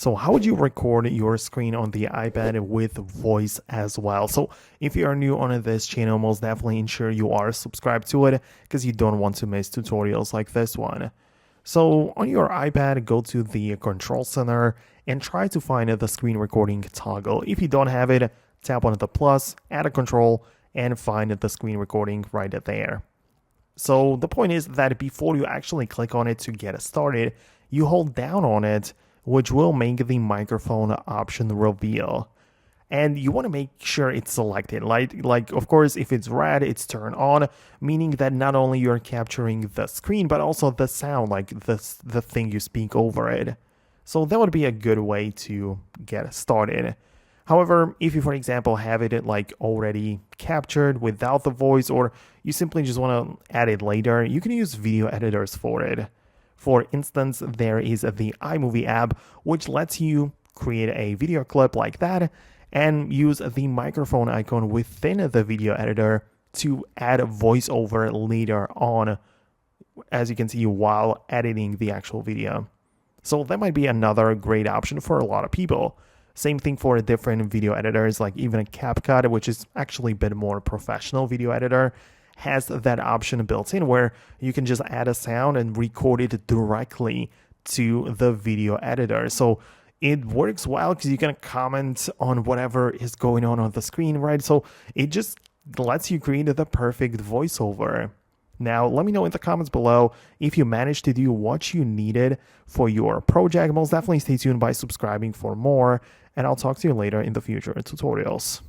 So how would you record your screen on the iPad with voice as well? So if you are new on this channel, most definitely ensure you are subscribed to it because you don't want to miss tutorials like this one. So on your iPad, go to the control center and try to find the screen recording toggle. If you don't have it, tap on the plus, add a control, and find the screen recording right there. So the point is that before you actually click on it to get started, you hold down on it, which will make the microphone option reveal. And you want to make sure it's selected. Like of course, if it's red, it's turned on, meaning that not only you're capturing the screen, but also the sound, like the thing you speak over it. So that would be a good way to get started. However, if you, for example, have it like already captured without the voice, or you simply just want to add it later, you can use video editors for it. For instance, there is the iMovie app, which lets you create a video clip like that and use the microphone icon within the video editor to add a voiceover later on, as you can see, while editing the actual video. So that might be another great option for a lot of people. Same thing for different video editors, like even a CapCut, which is actually a bit more professional video editor, has that option built in where you can just add a sound and record it directly to the video editor. So it works well because you can comment on whatever is going on the screen, right? So it just lets you create the perfect voiceover. Now, let me know in the comments below if you managed to do what you needed for your project. Most definitely stay tuned by subscribing for more, and I'll talk to you later in the future tutorials.